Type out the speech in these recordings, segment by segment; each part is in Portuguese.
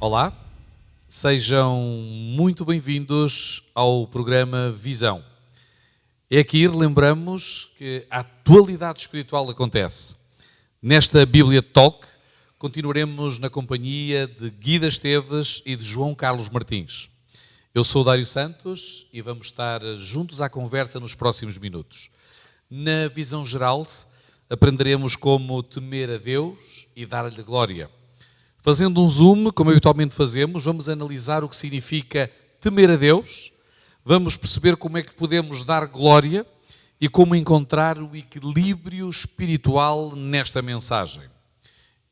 Olá, sejam muito bem-vindos ao programa Visão. É aqui relembramos que a atualidade espiritual acontece. Nesta Bíblia Talk, continuaremos na companhia de Guida Esteves e de João Carlos Martins. Eu sou o Dário Santos e vamos estar juntos à conversa nos próximos minutos. Na visão geral, aprenderemos como temer a Deus e dar-lhe glória. Fazendo um zoom, como habitualmente fazemos, vamos analisar o que significa temer a Deus, vamos perceber como é que podemos dar glória e como encontrar o equilíbrio espiritual nesta mensagem.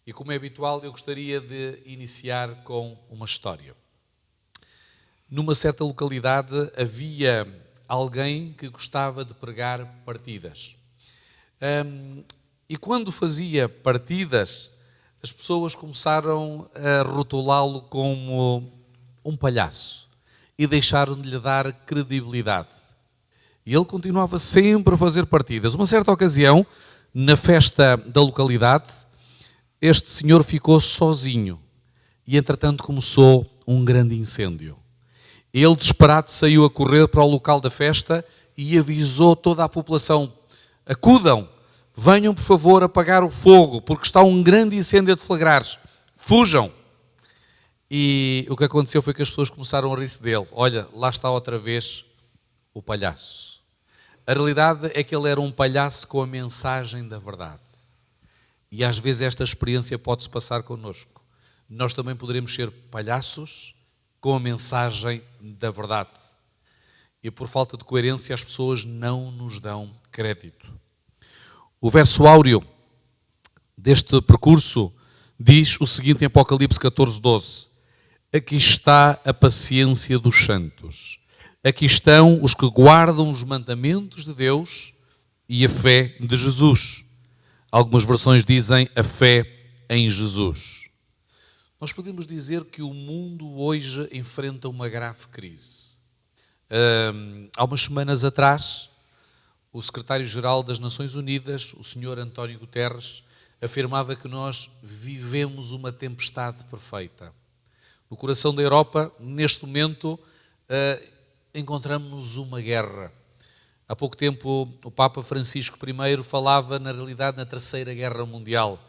E como é habitual, eu gostaria de iniciar com uma história. Numa certa localidade havia alguém que gostava de pregar partidas. E quando fazia partidas, as pessoas começaram a rotulá-lo como um palhaço e deixaram de lhe dar credibilidade. E ele continuava sempre a fazer partidas. Uma certa ocasião, na festa da localidade, este senhor ficou sozinho e, entretanto, começou um grande incêndio. Ele, desesperado, saiu a correr para o local da festa e avisou toda a população: acudam! Venham, por favor, apagar o fogo, porque está um grande incêndio a deflagrar. Fujam! E o que aconteceu foi que as pessoas começaram a rir-se dele. Olha, lá está outra vez o palhaço. A realidade é que ele era um palhaço com a mensagem da verdade. E às vezes esta experiência pode-se passar connosco. Nós também poderemos ser palhaços com a mensagem da verdade. E por falta de coerência as pessoas não nos dão crédito. O verso áureo deste percurso diz o seguinte em Apocalipse 14:12. Aqui está a paciência dos santos. Aqui estão os que guardam os mandamentos de Deus e a fé de Jesus. Algumas versões dizem a fé em Jesus. Nós podemos dizer que o mundo hoje enfrenta uma grave crise. Há umas semanas atrás, o secretário-geral das Nações Unidas, o Sr. António Guterres, afirmava que nós vivemos uma tempestade perfeita. No coração da Europa, neste momento, encontramos uma guerra. Há pouco tempo, o Papa Francisco I falava, na realidade, na Terceira Guerra Mundial.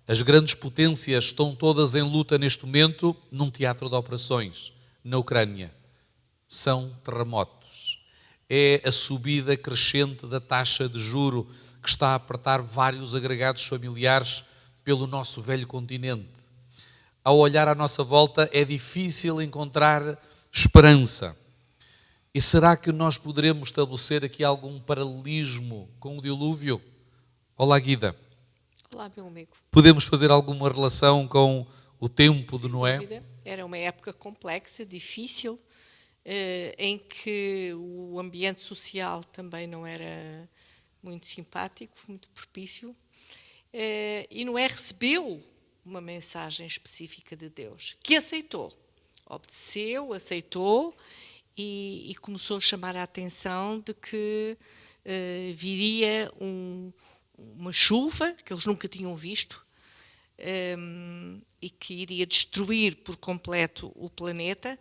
As grandes potências estão todas em luta neste momento num teatro de operações, na Ucrânia. São terremotos. É a subida crescente da taxa de juro que está a apertar vários agregados familiares pelo nosso velho continente. Ao olhar à nossa volta é difícil encontrar esperança. E será que nós poderemos estabelecer aqui algum paralelismo com o dilúvio? Olá, Guida. Olá, meu amigo. Podemos fazer alguma relação com o tempo de Noé? Era uma época complexa, difícil, em que o ambiente social também não era muito simpático, muito propício, e Noé recebeu uma mensagem específica de Deus, que aceitou, obedeceu, aceitou e começou a chamar a atenção de que viria uma chuva que eles nunca tinham visto e que iria destruir por completo o planeta,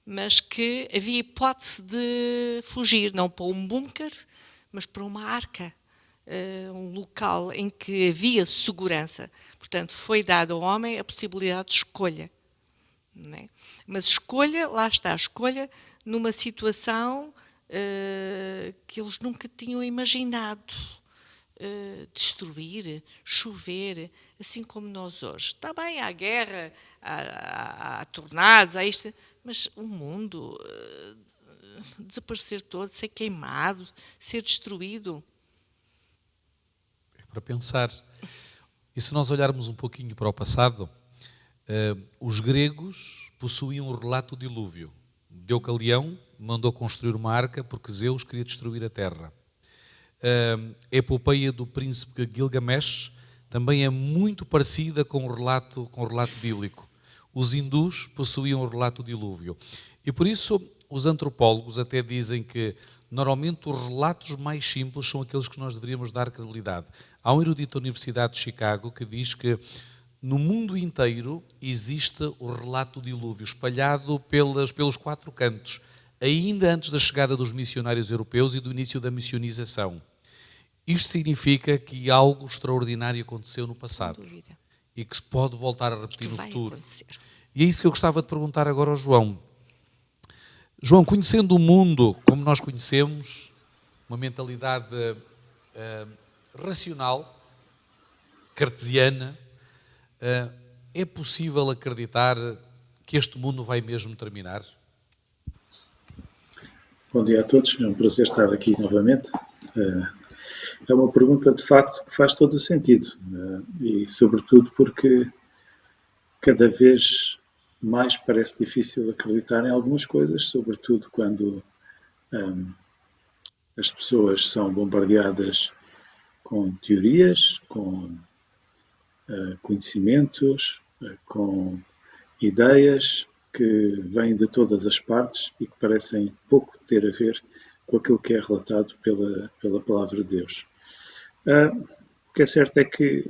mas que havia hipótese de fugir, não para um bunker, mas para uma arca, um local em que havia segurança. Portanto, foi dado ao homem a possibilidade de escolha. Não é? Mas escolha, lá está, escolha numa situação que eles nunca tinham imaginado. Destruir, chover, assim como nós hoje. Está bem, há guerra, há tornados, há isto, mas o mundo desaparecer todo, ser queimado, ser destruído. É para pensar. E se nós olharmos um pouquinho para o passado, os gregos possuíam o relato do dilúvio. Deucalião mandou construir uma arca porque Zeus queria destruir a terra. A epopeia do príncipe Gilgamesh também é muito parecida com o relato bíblico. Os hindus possuíam o relato do dilúvio. E por isso os antropólogos até dizem que normalmente os relatos mais simples são aqueles que nós deveríamos dar credibilidade. Há um erudito da Universidade de Chicago que diz que no mundo inteiro existe o relato do dilúvio, espalhado pelos 4 cantos, ainda antes da chegada dos missionários europeus e do início da missionização. Isto significa que algo extraordinário aconteceu no passado e que se pode voltar a repetir no futuro. E é isso que eu gostava de perguntar agora ao João. João, conhecendo o mundo como nós conhecemos, uma mentalidade racional, cartesiana, é possível acreditar que este mundo vai mesmo terminar? Bom dia a todos, é um prazer estar aqui novamente. É uma pergunta, de facto, que faz todo o sentido, e sobretudo porque cada vez mais parece difícil acreditar em algumas coisas, sobretudo quando as pessoas são bombardeadas com teorias, com conhecimentos, com ideias que vêm de todas as partes e que parecem pouco ter a ver com aquilo que é relatado pela palavra de Deus. O que é certo é que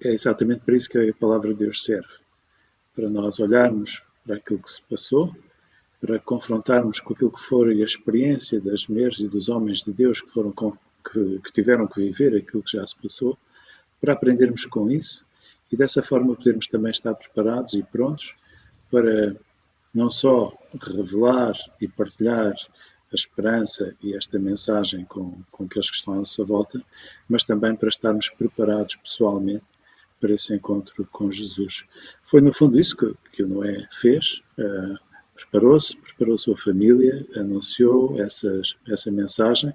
é exatamente para isso que a palavra de Deus serve. Para nós olharmos para aquilo que se passou, para confrontarmos com aquilo que foi a experiência das mulheres e dos homens de Deus que tiveram que viver aquilo que já se passou, para aprendermos com isso e dessa forma podermos também estar preparados e prontos para não só revelar e partilhar a esperança e esta mensagem com aqueles que estão à nossa volta, mas também para estarmos preparados pessoalmente para esse encontro com Jesus. Foi no fundo isso que o Noé fez, preparou a sua família, anunciou essa mensagem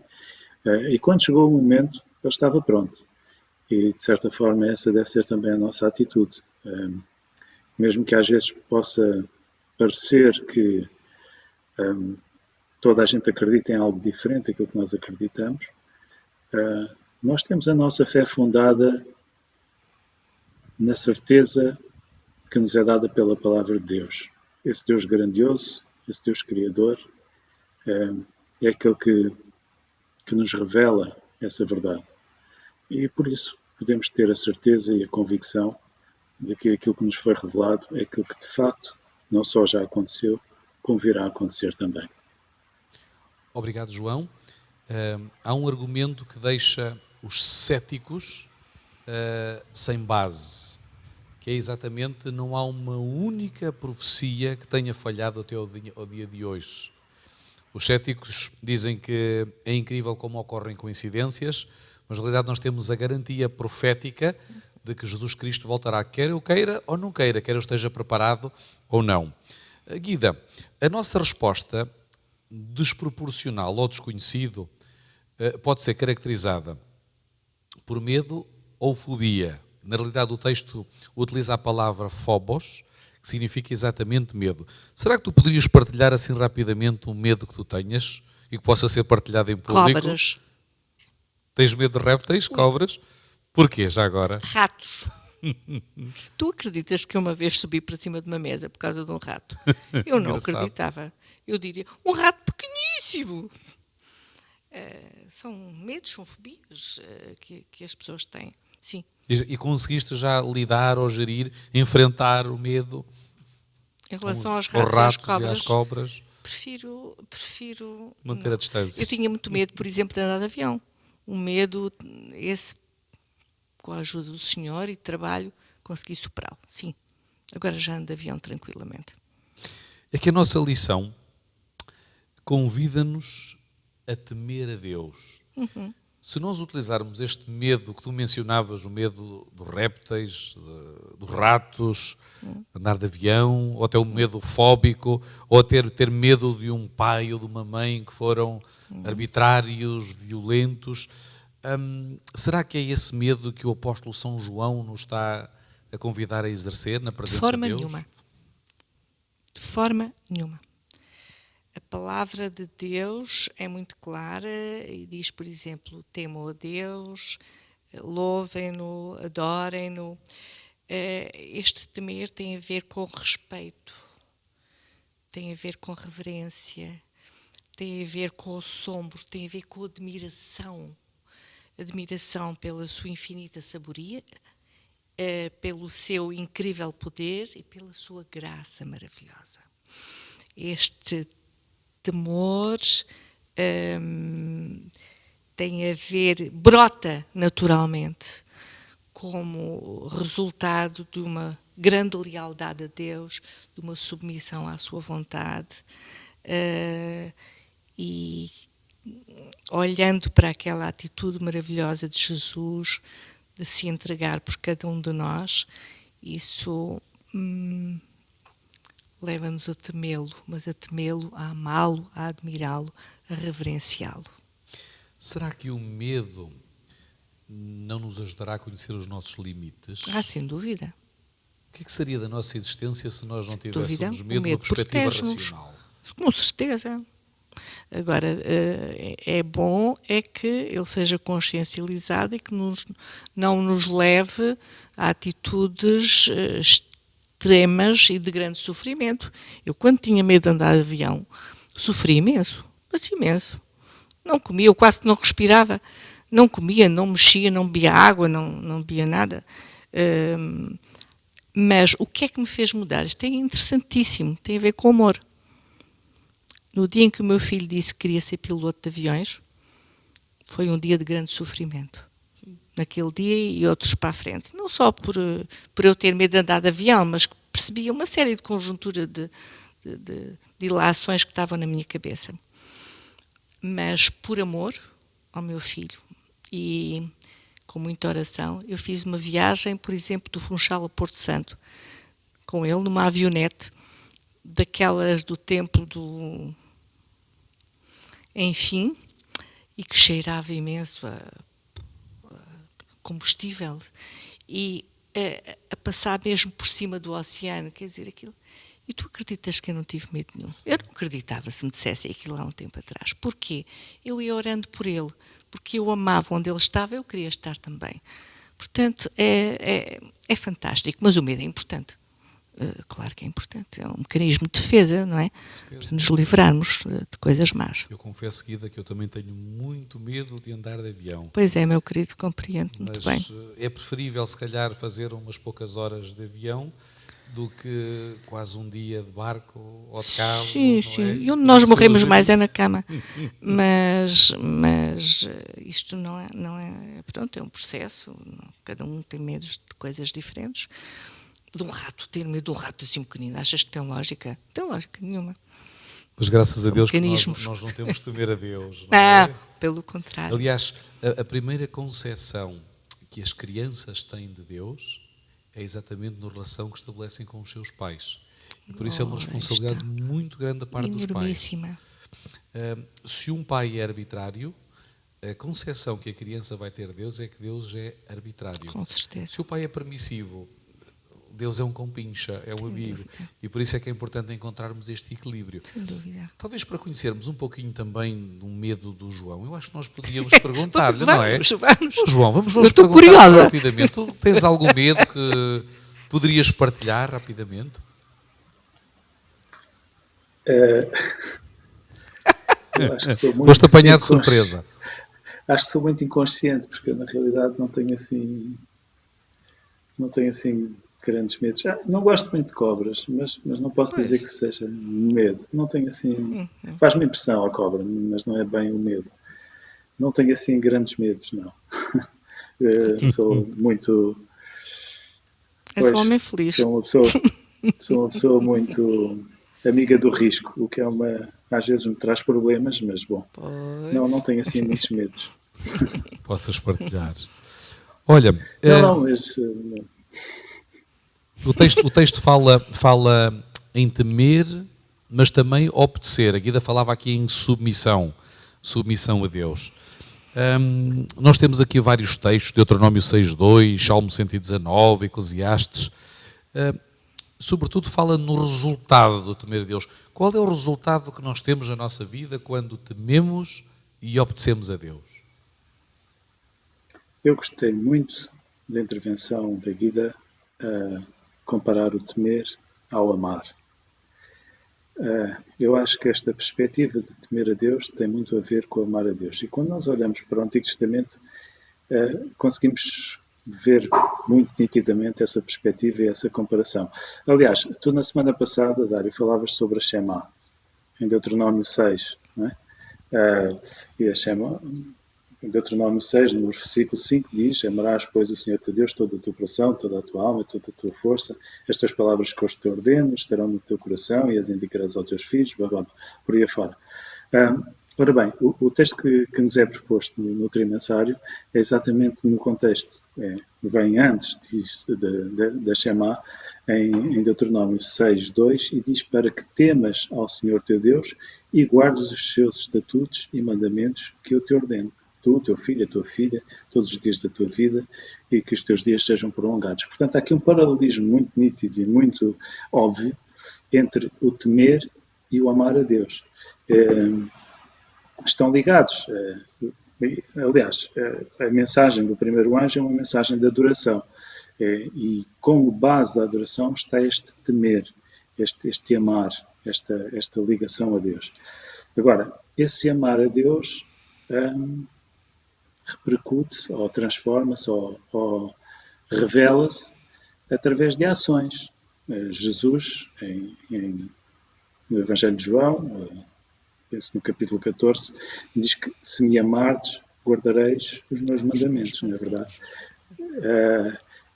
e quando chegou o momento ele estava pronto. E de certa forma essa deve ser também a nossa atitude. Mesmo que às vezes possa parecer que toda a gente acredita em algo diferente daquilo que nós acreditamos, nós temos a nossa fé fundada na certeza que nos é dada pela palavra de Deus. Esse Deus grandioso, esse Deus criador, é aquele que nos revela essa verdade. E por isso podemos ter a certeza e a convicção de que aquilo que nos foi revelado é aquilo que de facto não só já aconteceu, como virá a acontecer também. Obrigado, João. Há um argumento que deixa os céticos sem base, que é exatamente: não há uma única profecia que tenha falhado até ao dia de hoje. Os céticos dizem que é incrível como ocorrem coincidências, mas na realidade nós temos a garantia profética de que Jesus Cristo voltará, quer eu queira ou não queira, quer eu esteja preparado ou não. Guida, a nossa resposta desproporcional ou desconhecido pode ser caracterizada por medo ou fobia. Na realidade o texto utiliza a palavra phobos, que significa exatamente medo. Será que tu poderias partilhar assim rapidamente um medo que tu tenhas e que possa ser partilhado em público? Cobras. Tens medo de répteis, cobras? Porquê, já agora? Ratos. Tu acreditas que uma vez subi para cima de uma mesa por causa de um rato? Eu não acreditava. Eu diria, um rato pequeníssimo. São medos, são fobias que as pessoas têm. Sim. E conseguiste já lidar ou gerir, enfrentar o medo? Em relação aos ratos e às cobras? Prefiro manter não. A distância. Eu tinha muito medo, por exemplo, de andar de avião. Um medo, esse, com a ajuda do Senhor e de trabalho, consegui superá-lo. Sim. Agora já ando de avião tranquilamente. É que a nossa lição convida-nos a temer a Deus. Uhum. Se nós utilizarmos este medo que tu mencionavas, o medo dos répteis, dos ratos, andar de avião, ou até o medo fóbico, ou ter medo de um pai ou de uma mãe que foram arbitrários, violentos, será que é esse medo que o apóstolo São João nos está a convidar a exercer na presença de Deus? De forma nenhuma. A palavra de Deus é muito clara e diz, por exemplo, temam a Deus, louvem-no, adorem-no. Este temer tem a ver com respeito, tem a ver com reverência, tem a ver com o assombro, tem a ver com admiração. Admiração pela sua infinita sabedoria pelo seu incrível poder e pela sua graça maravilhosa. Este temor tem a ver, brota naturalmente como resultado de uma grande lealdade a Deus, de uma submissão à sua vontade, e olhando para aquela atitude maravilhosa de Jesus, de se entregar por cada um de nós, isso leva-nos a temê-lo, mas a temê-lo, a amá-lo, a admirá-lo, a reverenciá-lo. Será que o medo não nos ajudará a conhecer os nossos limites? Sem dúvida. O que é que seria da nossa existência se nós não Sem tivéssemos dúvida, medo numa perspectiva protege-nos. racional? Com certeza. Agora, é bom é que ele seja consciencializado e que não nos leve a atitudes extremas e de grande sofrimento. Eu, quando tinha medo de andar de avião, sofri imenso, mas imenso. Não comia, eu quase que não respirava. Não comia, não mexia, não bebia água, não bebia nada. Mas o que é que me fez mudar? Isto é interessantíssimo, tem a ver com o amor. No dia em que o meu filho disse que queria ser piloto de aviões, foi um dia de grande sofrimento. Naquele dia e outros para a frente. Não só por eu ter medo de andar de avião, mas que percebia uma série de conjuntura de ilações que estavam na minha cabeça. Mas por amor ao meu filho e com muita oração, eu fiz uma viagem, por exemplo, do Funchal a Porto Santo, com ele numa avionete, daquelas do tempo do... Enfim, e que cheirava imenso a combustível, e a passar mesmo por cima do oceano, quer dizer, aquilo... E tu acreditas que eu não tive medo nenhum? Eu não acreditava se me dissessem aquilo há um tempo atrás. Porquê? Eu ia orando por ele, porque eu amava onde ele estava, eu queria estar também. Portanto, é fantástico, mas o medo é importante. Claro que é importante, é um mecanismo de defesa, não é? Para nos livrarmos de coisas más. Eu confesso, Guida, que eu também tenho muito medo de andar de avião. Pois é, meu querido, compreendo muito bem. Mas é preferível, se calhar, fazer umas poucas horas de avião do que quase um dia de barco ou de carro. Sim, não sim. é? E onde nós morremos mais é na cama. Mas isto não é... Pronto, é um processo. Cada um tem medos de coisas diferentes. De um rato, ter medo de um rato assim pequenino, achas que tem lógica? Não tem lógica nenhuma. Mas graças a Deus que nós não temos de temer a Deus. Não é? Pelo contrário. Aliás, a primeira concepção que as crianças têm de Deus é exatamente na relação que estabelecem com os seus pais. E por isso é uma responsabilidade muito grande da parte dos pais. Se um pai é arbitrário, a concepção que a criança vai ter de Deus é que Deus é arbitrário. Com certeza. Se o pai é permissivo, Deus é um compincha, é um amigo. E por isso é que é importante encontrarmos este equilíbrio. Sem dúvida. Talvez para conhecermos um pouquinho também do medo do João, eu acho que nós podíamos perguntar-lhe, não é? Vamos. João, vamos Estou perguntar curiosa. rapidamente. Tu tens algum medo que poderias partilhar rapidamente? Eu acho que sou muito... Foste apanhado de surpresa. Acho que sou muito inconsciente, porque eu, na realidade não tenho assim grandes medos. Não gosto muito de cobras, mas não posso dizer que seja medo. Não tenho assim... Faz-me impressão a cobra, mas não é bem o medo. Não tenho assim grandes medos, não. Sou muito... És um homem feliz. Sou uma pessoa muito amiga do risco, o que às vezes me traz problemas, mas bom. Não tenho assim muitos medos. Possas partilhar. Olha... mas... O texto fala em temer, mas também obedecer. A Guida falava aqui em submissão a Deus. Nós temos aqui vários textos, Deuteronômio 6.2, Salmo 119, Eclesiastes. Sobretudo fala no resultado do temer a Deus. Qual é o resultado que nós temos na nossa vida quando tememos e obedecemos a Deus? Eu gostei muito da intervenção da Guida a comparar o temer ao amar. Eu acho que esta perspectiva de temer a Deus tem muito a ver com amar a Deus. E quando nós olhamos para o Antigo Testamento, conseguimos ver muito nitidamente essa perspectiva e essa comparação. Aliás, tu na semana passada, Dário, falavas sobre a Shema, em Deuteronômio 6, não é? E a Shema, em Deuteronômio 6, no versículo 5, diz: amarás, pois, o Senhor teu Deus, toda a tua coração, toda a tua alma, toda a tua força. Estas palavras que eu te ordeno estarão no teu coração e as indicarás aos teus filhos, blá, blá, blá, por aí afora. Ora bem, o texto que nos é proposto no trimensário é exatamente no contexto, vem antes da Shema, em Deuteronômio 6, 2, e diz: para que temas ao Senhor teu Deus e guardes os seus estatutos e mandamentos que eu te ordeno. Tu, teu filho, a tua filha, todos os dias da tua vida, e que os teus dias sejam prolongados. Portanto, há aqui um paralelismo muito nítido e muito óbvio entre o temer e o amar a Deus. Estão ligados. Aliás, a mensagem do primeiro anjo é uma mensagem de adoração. E como base da adoração está este temer, este amar, esta ligação a Deus. Agora, esse amar a Deus repercute-se, ou transforma-se, ou revela-se através de ações. Jesus, no Evangelho de João, penso no capítulo 14, diz que se me amardes, guardareis os meus mandamentos, não é verdade?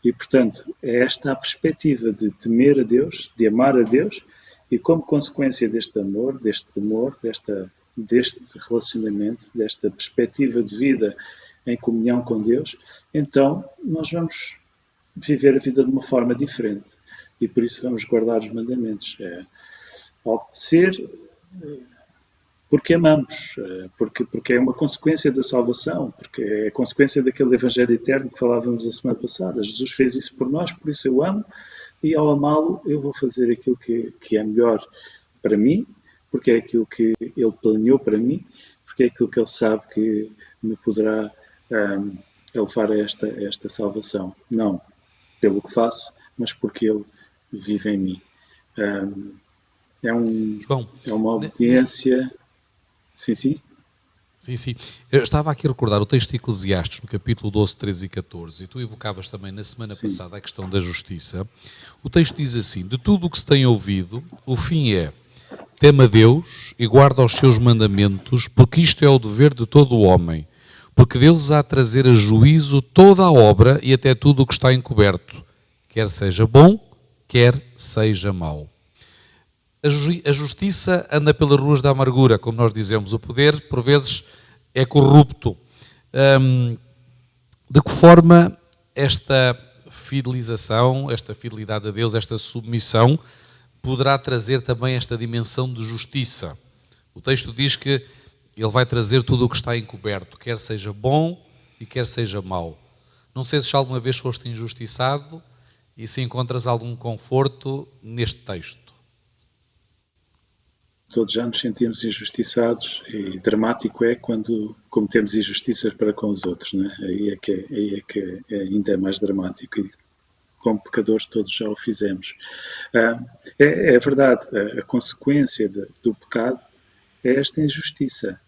E, portanto, é esta a perspectiva de temer a Deus, de amar a Deus, e como consequência deste amor, deste temor, deste relacionamento, desta perspectiva de vida em comunhão com Deus, então nós vamos viver a vida de uma forma diferente. E por isso vamos guardar os mandamentos. Obedecer porque amamos, porque é uma consequência da salvação, porque é a consequência daquele Evangelho eterno que falávamos a semana passada. Jesus fez isso por nós, por isso eu amo, e ao amá-lo eu vou fazer aquilo que é melhor para mim, porque é aquilo que Ele planeou para mim, porque é aquilo que Ele sabe que me poderá levar a esta salvação. Não pelo que faço, mas porque Ele vive em mim. João, é uma obediência... Sim, sim. Sim, sim. Eu estava aqui a recordar o texto de Eclesiastes, no capítulo 12, 13 e 14, e tu evocavas também na semana passada a questão da justiça. O texto diz assim: de tudo o que se tem ouvido, o fim é: teme a Deus e guarda os seus mandamentos, porque isto é o dever de todo o homem. Porque Deus há a trazer a juízo toda a obra e até tudo o que está encoberto, quer seja bom, quer seja mau. A justiça anda pelas ruas da amargura, como nós dizemos. O poder, por vezes, é corrupto. De que forma esta fidelização, esta fidelidade a Deus, esta submissão, poderá trazer também esta dimensão de justiça? O texto diz que Ele vai trazer tudo o que está encoberto, quer seja bom e quer seja mau. Não sei se alguma vez foste injustiçado e se encontras algum conforto neste texto. Todos já nos sentimos injustiçados, e dramático é quando cometemos injustiças para com os outros, não é? Aí é que é ainda mais dramático, e como pecadores todos já o fizemos. É verdade, a consequência do pecado é esta injustiça.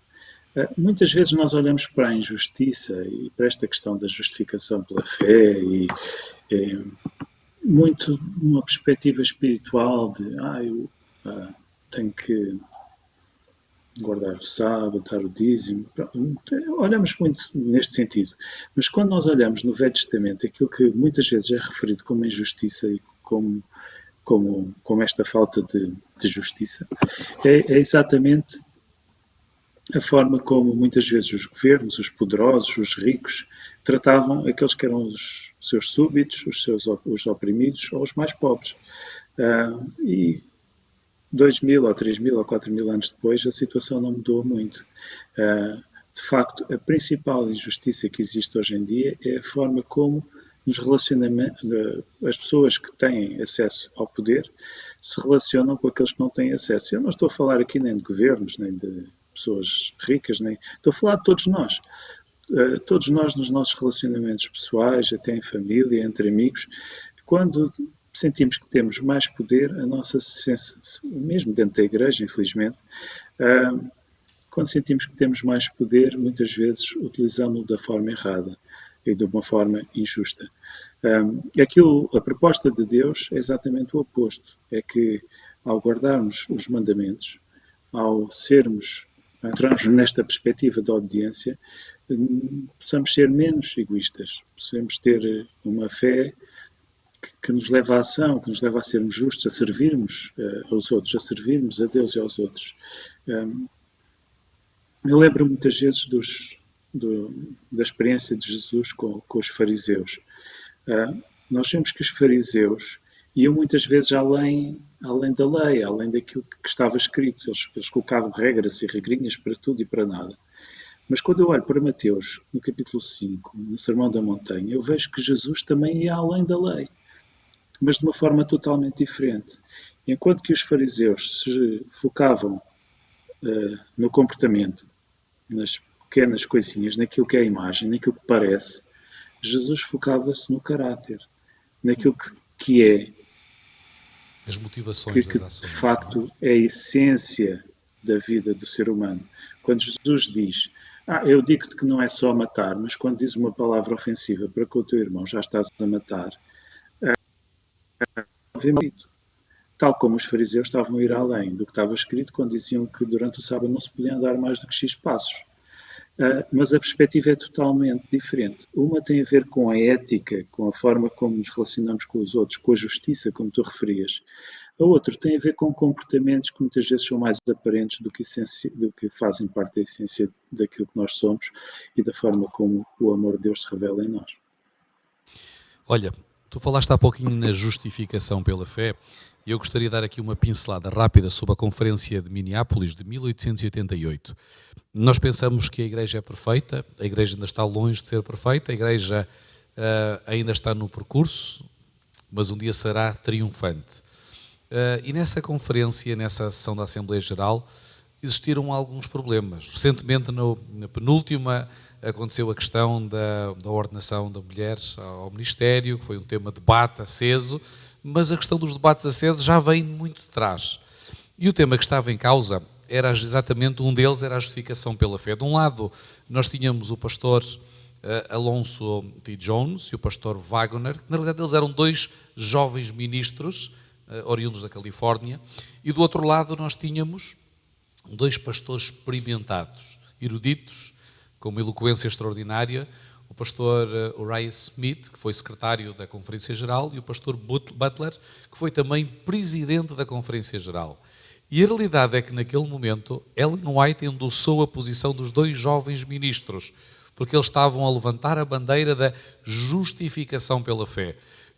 Muitas vezes nós olhamos para a injustiça e para esta questão da justificação pela fé e muito numa perspectiva espiritual de eu tenho que guardar o sábado, dar o dízimo. Olhamos muito neste sentido. Mas quando nós olhamos no Velho Testamento, aquilo que muitas vezes é referido como injustiça e como esta falta de justiça, é exatamente a forma como muitas vezes os governos, os poderosos, os ricos, tratavam aqueles que eram os seus súbditos, os oprimidos ou os mais pobres. E 2.000 ou 3.000 ou 4.000 anos depois, a situação não mudou muito. De facto, a principal injustiça que existe hoje em dia é a forma como nos relacionamentos, as pessoas que têm acesso ao poder se relacionam com aqueles que não têm acesso. Eu não estou a falar aqui nem de governos, nem de pessoas ricas, nem estou a falar de todos nós. Todos nós nos nossos relacionamentos pessoais, até em família, entre amigos, quando sentimos que temos mais poder, a nossa mesmo dentro da igreja, infelizmente, quando sentimos que temos mais poder, muitas vezes utilizamos-lo da forma errada. e de uma forma injusta. A proposta de Deus é exatamente o oposto, é que ao guardarmos os mandamentos, ao entrarmos nesta perspectiva da obediência, possamos ser menos egoístas, possamos ter uma fé que nos leva à ação, que nos leva a sermos justos, a servirmos aos outros, a servirmos a Deus e aos outros. Eu lembro muitas vezes da experiência de Jesus com os fariseus. Nós vemos que os fariseus iam muitas vezes além da lei, além daquilo que estava escrito. Eles colocavam regras e regrinhas para tudo e para nada. Mas quando eu olho para Mateus, no capítulo 5, no Sermão da Montanha, eu vejo que Jesus também ia além da lei, mas de uma forma totalmente diferente. Enquanto que os fariseus se focavam no comportamento, nas pequenas coisinhas, naquilo que é a imagem, naquilo que parece, Jesus focava-se no caráter, naquilo que é, as motivações das ações, de facto é a essência da vida do ser humano. Quando Jesus diz, eu digo-te que não é só matar, mas quando diz uma palavra ofensiva para com o teu irmão já estás a matar, tal como os fariseus estavam a ir além do que estava escrito quando diziam que durante o sábado não se podia andar mais do que X passos. Mas a perspectiva é totalmente diferente. Uma tem a ver com a ética, com a forma como nos relacionamos com os outros, com a justiça, como tu referias. A outra tem a ver com comportamentos que muitas vezes são mais aparentes do que fazem parte da essência daquilo que nós somos e da forma como o amor de Deus se revela em nós. Olha, tu falaste há pouquinho na justificação pela fé e eu gostaria de dar aqui uma pincelada rápida sobre a Conferência de Minneapolis de 1888. Nós pensamos que a Igreja é perfeita, a Igreja ainda está longe de ser perfeita, a Igreja ainda está no percurso, mas um dia será triunfante. E nessa conferência, nessa sessão da Assembleia Geral, existiram alguns problemas. Recentemente, na penúltima, aconteceu a questão da ordenação de mulheres ao Ministério, que foi um tema de debate aceso, mas a questão dos debates acesos já vem muito de trás. E o tema que estava em causa era exatamente, um deles era a justificação pela fé. De um lado, nós tínhamos o pastor Alonso T. Jones e o pastor Wagner, que na realidade eles eram dois jovens ministros, oriundos da Califórnia, e do outro lado nós tínhamos dois pastores experimentados, eruditos, com uma eloquência extraordinária, o pastor Uriah Smith, que foi secretário da Conferência Geral, e o pastor Butler, que foi também presidente da Conferência Geral. E a realidade é que naquele momento Ellen White endossou a posição dos dois jovens ministros, porque eles estavam a levantar a bandeira da justificação pela fé.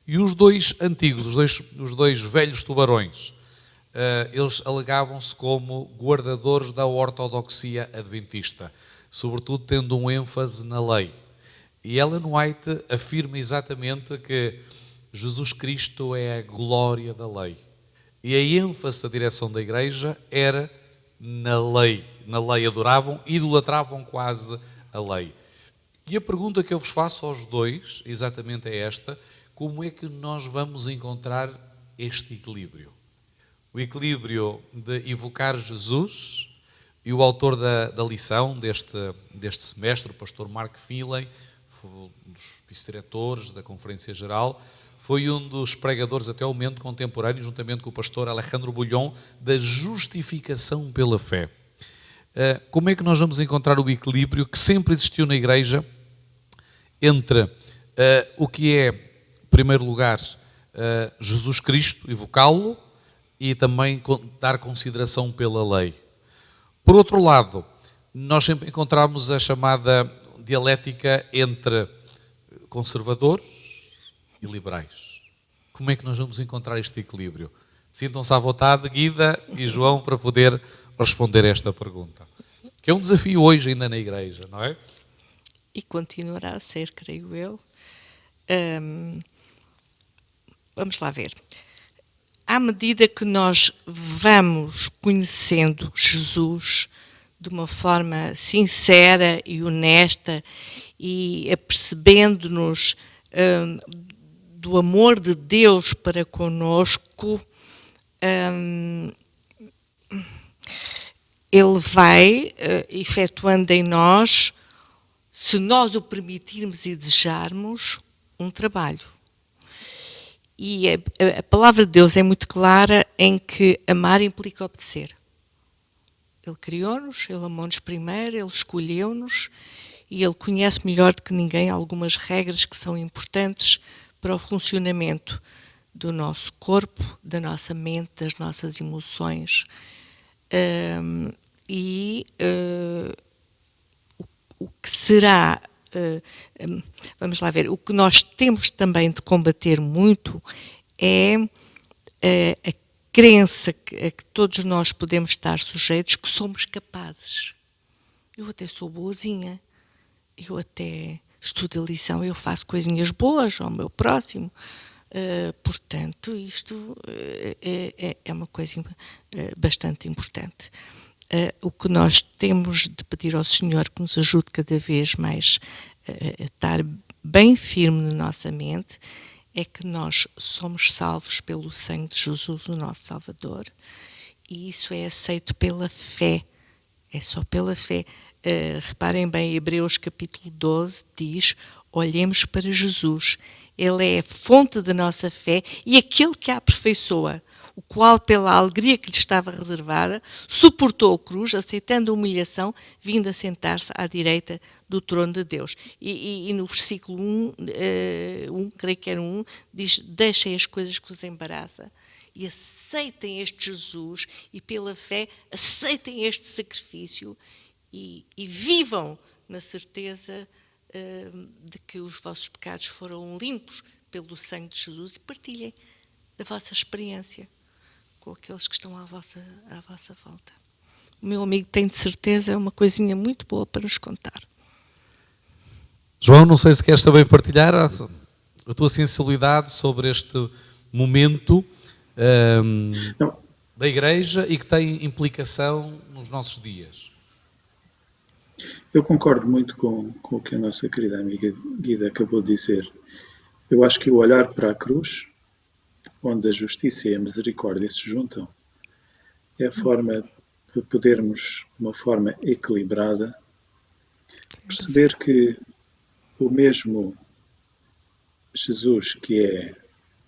E os dois antigos, os dois velhos tubarões, eles alegavam-se como guardadores da ortodoxia adventista, sobretudo tendo um ênfase na lei. E Ellen White afirma exatamente que Jesus Cristo é a glória da lei. E a ênfase da direção da Igreja era na lei. Na lei adoravam, idolatravam quase a lei. E a pergunta que eu vos faço aos dois, exatamente é esta: como é que nós vamos encontrar este equilíbrio? O equilíbrio de evocar Jesus, e o autor da lição deste semestre, o pastor Mark Finley, um dos vice-diretores da Conferência Geral, foi um dos pregadores até ao momento contemporâneo, juntamente com o pastor Alejandro Bulhon, da justificação pela fé. Como é que nós vamos encontrar o equilíbrio que sempre existiu na Igreja entre o que é, em primeiro lugar, Jesus Cristo, evocá-lo, e também dar consideração pela lei? Por outro lado, nós sempre encontramos a chamada dialética entre conservadores e liberais. Como é que nós vamos encontrar este equilíbrio? Sintam-se à vontade, Guida e João, para poder responder a esta pergunta, que é um desafio hoje ainda na Igreja, não é? E continuará a ser, creio eu. Vamos lá ver. À medida que nós vamos conhecendo Jesus de uma forma sincera e honesta e apercebendo-nos do amor de Deus para conosco, Ele vai efetuando em nós se nós o permitirmos e desejarmos, um trabalho. E a palavra de Deus é muito clara em que amar implica obedecer. Ele criou-nos, Ele amou-nos primeiro, Ele escolheu-nos e Ele conhece melhor do que ninguém algumas regras que são importantes para o funcionamento do nosso corpo, da nossa mente, das nossas emoções. O que será, vamos lá ver, o que nós temos também de combater muito é a crença a que todos nós podemos estar sujeitos, que somos capazes. Eu até sou boazinha, eu até estudo a lição, eu faço coisinhas boas ao meu próximo. Portanto, isto é uma coisa bastante importante. O que nós temos de pedir ao Senhor que nos ajude cada vez mais a estar bem firme na nossa mente é que nós somos salvos pelo sangue de Jesus, o nosso Salvador, e isso é aceito pela fé, é só pela fé. Reparem bem, Hebreus capítulo 12 diz: olhemos para Jesus, Ele é a fonte da nossa fé e aquele que a aperfeiçoa, o qual, pela alegria que lhe estava reservada, suportou a cruz, aceitando a humilhação, vindo a sentar-se à direita do trono de Deus. E no versículo 1, creio que era 1, diz: deixem as coisas que vos embaraçam e aceitem este Jesus e pela fé aceitem este sacrifício e vivam na certeza de que os vossos pecados foram limpos pelo sangue de Jesus e partilhem da vossa experiência com aqueles que estão à vossa volta. O meu amigo tem de certeza uma coisinha muito boa para nos contar. João, não sei se queres também partilhar a tua sensibilidade sobre este momento da Igreja e que tem implicação nos nossos dias. Eu concordo muito com o que a nossa querida amiga Guida acabou de dizer. Eu acho que o olhar para a cruz, onde a justiça e a misericórdia se juntam, é a forma de podermos, de uma forma equilibrada, perceber que o mesmo Jesus que é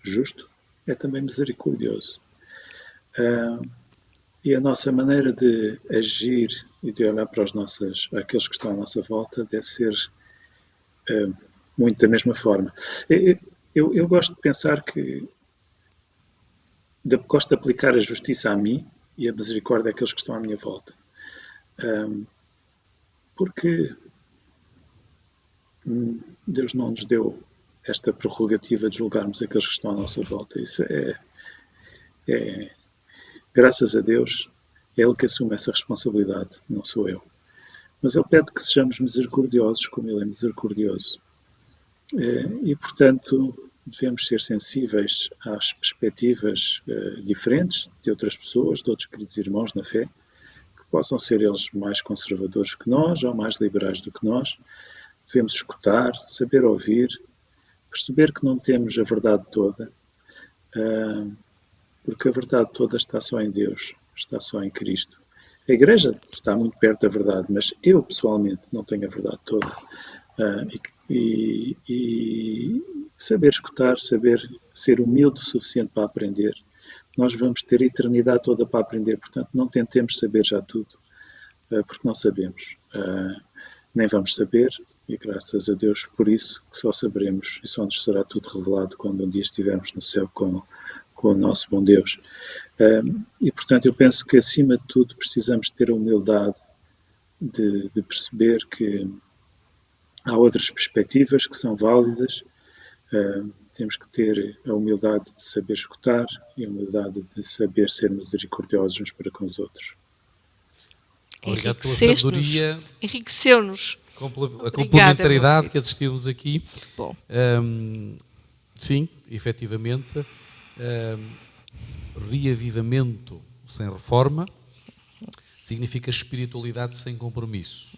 justo é também misericordioso. E a nossa maneira de agir e de olhar para aqueles que estão à nossa volta deve ser muito da mesma forma. Eu gosto de pensar que gosto de aplicar a justiça a mim e a misericórdia àqueles que estão à minha volta. Porque Deus não nos deu esta prerrogativa de julgarmos aqueles que estão à nossa volta. Isso graças a Deus, é Ele que assume essa responsabilidade, não sou eu. Mas Ele pede que sejamos misericordiosos como Ele é misericordioso. E, portanto, devemos ser sensíveis às perspectivas diferentes de outras pessoas, de outros queridos irmãos na fé, que possam ser eles mais conservadores que nós ou mais liberais do que nós. Devemos escutar, saber ouvir, perceber que não temos a verdade toda, porque a verdade toda está só em Deus, está só em Cristo. A Igreja está muito perto da verdade, mas eu, pessoalmente, não tenho a verdade toda. E saber escutar, saber ser humilde o suficiente para aprender. Nós vamos ter a eternidade toda para aprender, portanto, não tentemos saber já tudo, porque não sabemos. Nem vamos saber, e graças a Deus por isso, que só saberemos e só nos será tudo revelado quando um dia estivermos no céu com o nosso bom Deus. E, portanto, eu penso que, acima de tudo, precisamos ter a humildade de perceber que há outras perspectivas que são válidas. Temos que ter a humildade de saber escutar e a humildade de saber ser misericordiosos uns para com os outros. Obrigado pela sabedoria. Enriqueceu-nos. A complementaridade que assistimos aqui. Bom. Sim, efetivamente, reavivamento sem reforma significa espiritualidade sem compromisso.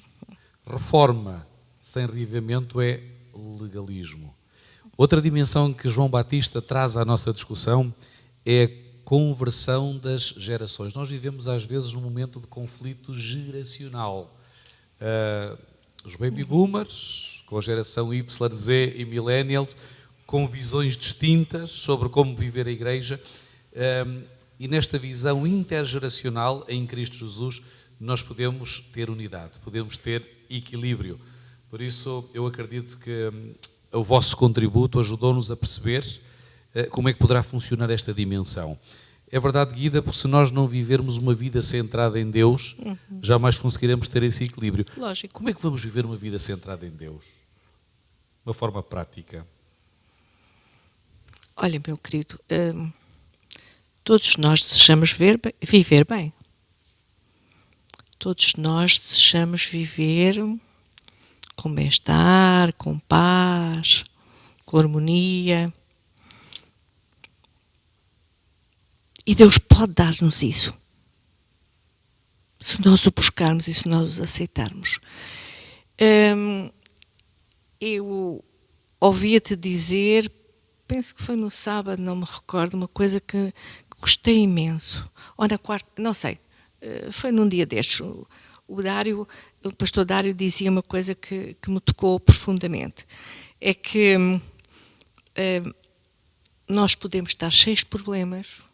Reforma sem reavivamento é legalismo. Outra dimensão que João Batista traz à nossa discussão é a conversão das gerações. Nós vivemos às vezes num momento de conflito geracional. Os baby boomers, com a geração Y, Z e millennials, com visões distintas sobre como viver a igreja. E nesta visão intergeracional em Cristo Jesus, nós podemos ter unidade, podemos ter equilíbrio. Por isso, eu acredito que o vosso contributo ajudou-nos a perceber como é que poderá funcionar esta dimensão. É verdade, Guida, porque se nós não vivermos uma vida centrada em Deus, jamais conseguiremos ter esse equilíbrio. Lógico. Como é que vamos viver uma vida centrada em Deus? De uma forma prática. Olha, meu querido, todos nós desejamos viver bem. Todos nós desejamos viver com bem-estar, com paz, com harmonia. E Deus pode dar-nos isso. Se nós o buscarmos e se nós o aceitarmos. Eu ouvia-te dizer, penso que foi no sábado, não me recordo, uma coisa que gostei imenso. Ou na quarta, não sei, foi num dia destes. O pastor Dário dizia uma coisa que me tocou profundamente. É que nós podemos estar cheios de problemas,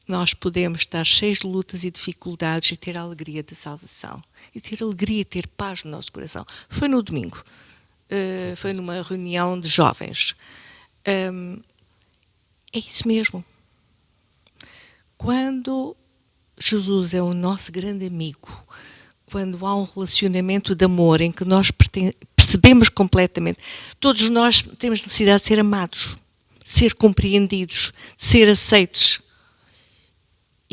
nós podemos estar cheios de lutas e dificuldades e ter a alegria da salvação. E ter alegria e ter paz no nosso coração. Foi no domingo. Foi numa reunião de jovens. É isso mesmo. Quando Jesus é o nosso grande amigo, quando há um relacionamento de amor em que nós percebemos completamente, todos nós temos necessidade de ser amados, de ser compreendidos, de ser aceitos.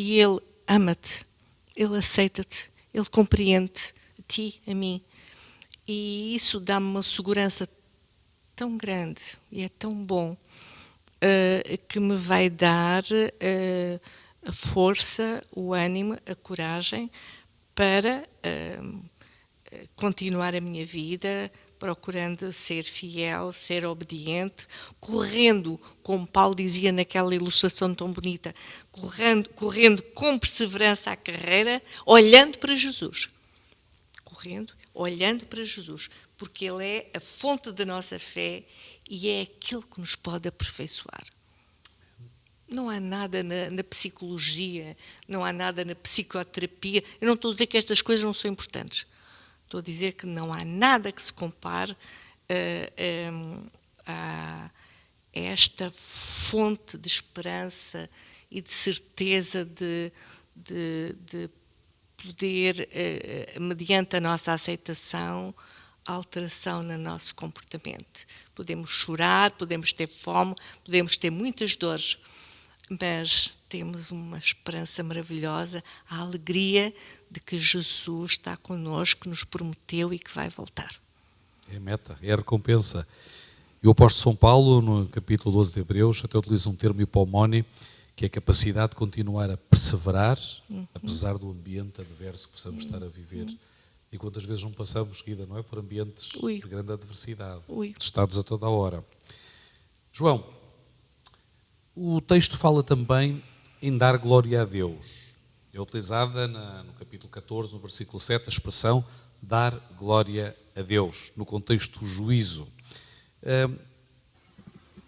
E Ele ama-te, Ele aceita-te, Ele compreende a ti, a mim. E isso dá-me uma segurança tão grande e é tão bom que me vai dar a força, o ânimo, a coragem para continuar a minha vida, procurando ser fiel, ser obediente, correndo, como Paulo dizia naquela ilustração tão bonita, correndo com perseverança a carreira, olhando para Jesus. Correndo, olhando para Jesus, porque Ele é a fonte da nossa fé e é aquele que nos pode aperfeiçoar. Não há nada na psicologia, não há nada na psicoterapia. Eu não estou a dizer que estas coisas não são importantes. Estou a dizer que não há nada que se compare a esta fonte de esperança e de certeza de poder, mediante a nossa aceitação, alteração no nosso comportamento. Podemos chorar, podemos ter fome, podemos ter muitas dores, mas temos uma esperança maravilhosa, a alegria de que Jesus está connosco, nos prometeu e que vai voltar. É a meta, é a recompensa. E o apóstolo São Paulo, no capítulo 12 de Hebreus, até utiliza um termo hipomone, que é a capacidade de continuar a perseverar, apesar do ambiente adverso que possamos estar a viver. E quantas vezes não passamos, Guida, não é? Por ambientes de grande adversidade, de estados a toda a hora. João, o texto fala também em dar glória a Deus. É utilizada no capítulo 14, no versículo 7, a expressão dar glória a Deus, no contexto do juízo.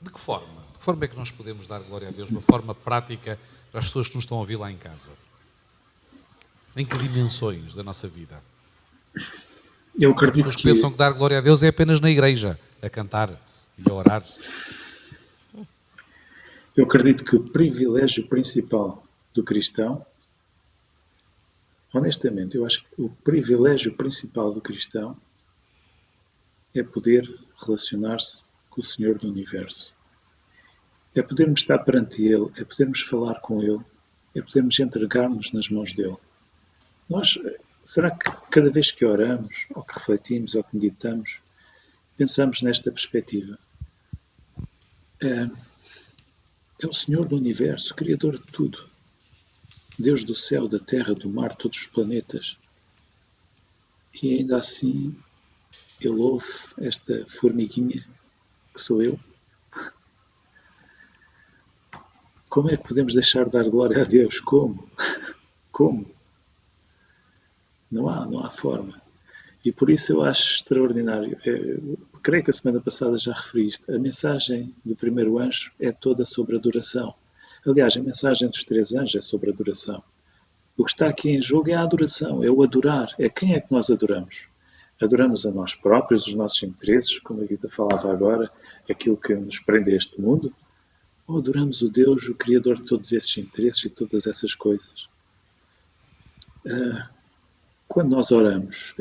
De que forma? De que forma é que nós podemos dar glória a Deus de uma forma prática para as pessoas que nos estão a ouvir lá em casa? Em que dimensões da nossa vida? Eu acredito as pessoas que pensam que dar glória a Deus é apenas na igreja, a cantar e a orar. Eu acredito que o privilégio principal do cristão, honestamente, eu acho que o privilégio principal do cristão é poder relacionar-se com o Senhor do Universo. É podermos estar perante Ele, é podermos falar com Ele, é podermos entregar-nos nas mãos dEle. Será que cada vez que oramos, ou que refletimos, ou que meditamos, pensamos nesta perspectiva? É o Senhor do Universo, Criador de tudo. Deus do céu, da terra, do mar, todos os planetas. E ainda assim, Ele ouve esta formiguinha, que sou eu. Como é que podemos deixar de dar glória a Deus? Como? Como? Não há forma. E por isso eu acho extraordinário. Creio que a semana passada já referi isto. A mensagem do primeiro anjo é toda sobre adoração. Aliás, a mensagem dos 3 anjos é sobre adoração. O que está aqui em jogo é a adoração, é o adorar. É quem é que nós adoramos? Adoramos a nós próprios, os nossos interesses, como a Guida falava agora, aquilo que nos prende a este mundo? Ou adoramos o Deus, o Criador de todos esses interesses e todas essas coisas? Quando nós oramos,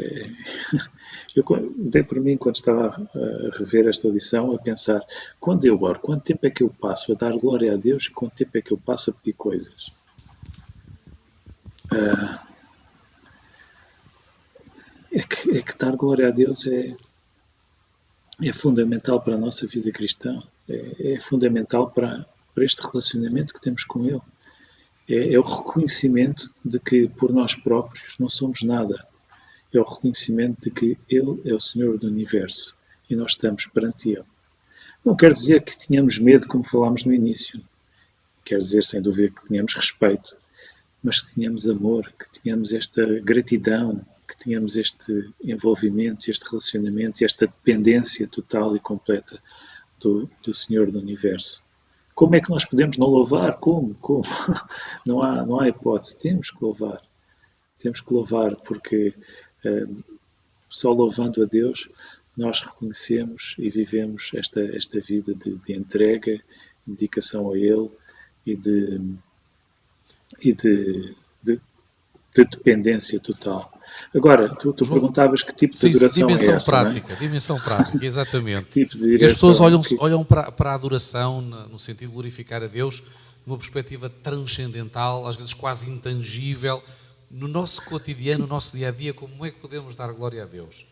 eu dei por mim, quando estava a rever esta lição, a pensar, quando eu oro, quanto tempo é que eu passo a dar glória a Deus e quanto tempo é que eu passo a pedir coisas? É que dar glória a Deus é fundamental para a nossa vida cristã, é fundamental para este relacionamento que temos com Ele. É o reconhecimento de que por nós próprios não somos nada. É o reconhecimento de que Ele é o Senhor do Universo e nós estamos perante Ele. Não quer dizer que tenhamos medo, como falámos no início. Quer dizer, sem dúvida, que tenhamos respeito, mas que tenhamos amor, que tenhamos esta gratidão, que tenhamos este envolvimento, este relacionamento, esta dependência total e completa do Senhor do Universo. Como é que nós podemos não louvar? Como? Não há hipótese. Temos que louvar. Temos que louvar porque só louvando a Deus nós reconhecemos e vivemos esta vida de entrega, de dedicação a Ele e de dependência total. Agora, tu perguntavas que tipo de adoração é essa, prática, não é? Dimensão prática, exatamente. Que tipo de e as pessoas direção olham para a adoração no sentido de glorificar a Deus numa perspectiva transcendental, às vezes quase intangível. No nosso cotidiano, no nosso dia-a-dia, como é que podemos dar glória a Deus?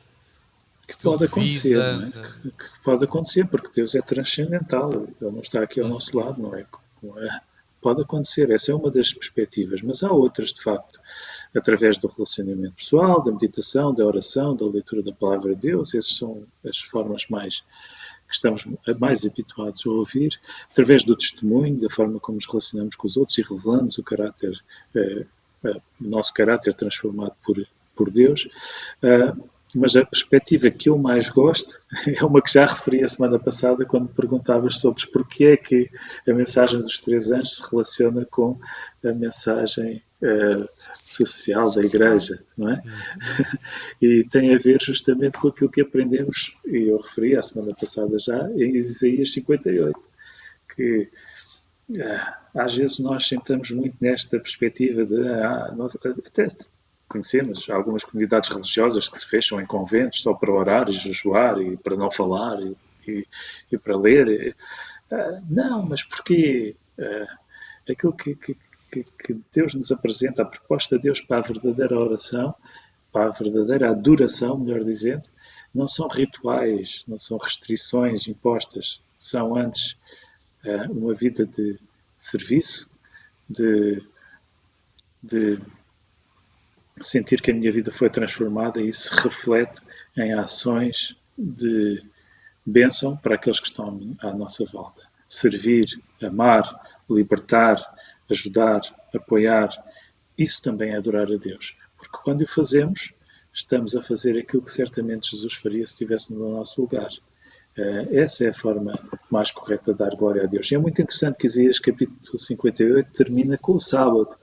Que pode acontecer, não é? Que pode acontecer, porque Deus é transcendental. Ele não está aqui ao nosso lado, não é? Pode acontecer, essa é uma das perspectivas, mas há outras, de facto, através do relacionamento pessoal, da meditação, da oração, da leitura da Palavra de Deus. Essas são as formas que estamos mais habituados a ouvir, através do testemunho, da forma como nos relacionamos com os outros e revelamos o caráter, o nosso caráter transformado por Deus. Mas a perspectiva que eu mais gosto é uma que já referi a semana passada quando perguntavas sobre porque é que a mensagem dos 3 anjos se relaciona com a mensagem social da Igreja, não é? E tem a ver justamente com aquilo que aprendemos, e eu referi a semana passada já, em Isaías 58, que às vezes nós sentamos muito nesta perspectiva de nós até conhecemos algumas comunidades religiosas que se fecham em conventos só para orar e jejuar e para não falar e para ler. Não, mas porquê? Aquilo que Deus nos apresenta, a proposta de Deus para a verdadeira oração, para a verdadeira adoração, melhor dizendo, não são rituais, não são restrições impostas, são antes uma vida de serviço, de sentir que a minha vida foi transformada e isso se reflete em ações de bênção para aqueles que estão à nossa volta. Servir, amar, libertar, ajudar, apoiar, isso também é adorar a Deus. Porque quando o fazemos, estamos a fazer aquilo que certamente Jesus faria se estivesse no nosso lugar. Essa é a forma mais correta de dar glória a Deus. E é muito interessante que Isaías capítulo 58 termina com o sábado,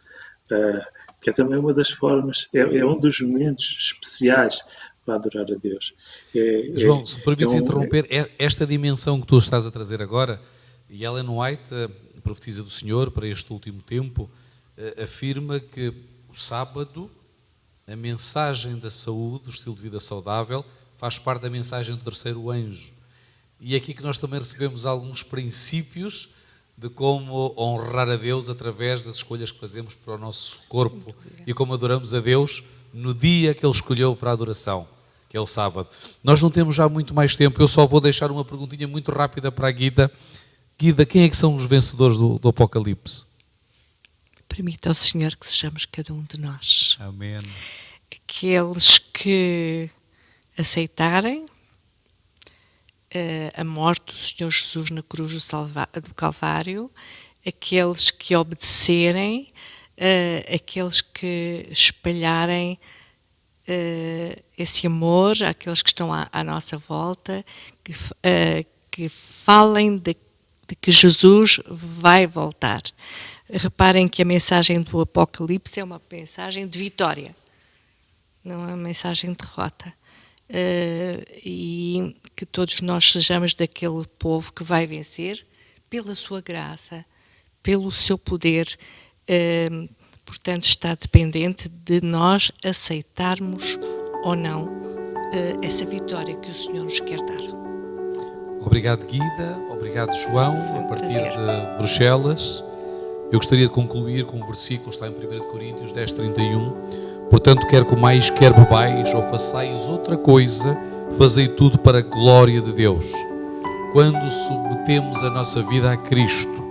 que é também uma das formas, é um dos momentos especiais para adorar a Deus. João, se me permites interromper, esta dimensão que tu estás a trazer agora, e Ellen White, a profetisa do Senhor para este último tempo, afirma que o sábado, a mensagem da saúde, do estilo de vida saudável, faz parte da mensagem do terceiro anjo. E é aqui que nós também recebemos alguns princípios de como honrar a Deus através das escolhas que fazemos para o nosso corpo e como adoramos a Deus no dia que Ele escolheu para a adoração, que é o sábado. Nós não temos já muito mais tempo, eu só vou deixar uma perguntinha muito rápida para a Guida. Guida, quem é que são os vencedores do Apocalipse? Permita ao Senhor que sejamos cada um de nós. Amém. Aqueles que aceitarem a morte do Senhor Jesus na cruz do Calvário, aqueles que obedecerem, aqueles que espalharem esse amor àqueles que estão à nossa volta, que falem de que Jesus vai voltar. Reparem que a mensagem do Apocalipse é uma mensagem de vitória, não é uma mensagem de derrota. E que todos nós sejamos daquele povo que vai vencer pela sua graça, pelo seu poder. Portanto, está dependente de nós aceitarmos ou não essa vitória que o Senhor nos quer dar. Obrigado, Guida. Obrigado, João. Foi um a partir prazer. de Bruxelas. Eu gostaria de concluir com um versículo, está em 1 Coríntios 10:31. Portanto, quer comais, quer bebais, ou façais outra coisa, fazei tudo para a glória de Deus. Quando submetemos a nossa vida a Cristo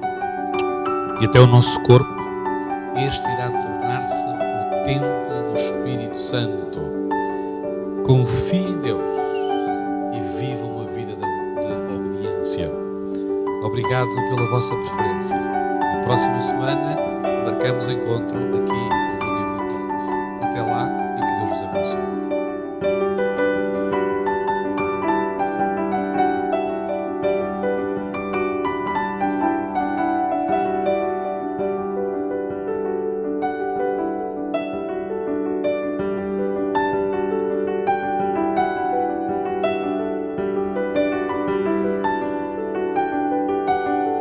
e até o nosso corpo, este irá tornar-se o templo do Espírito Santo. Confie em Deus e viva uma vida de obediência. Obrigado pela vossa preferência. Na próxima semana marcamos encontro aqui no Biblitalks. Até lá e que Deus vos abençoe.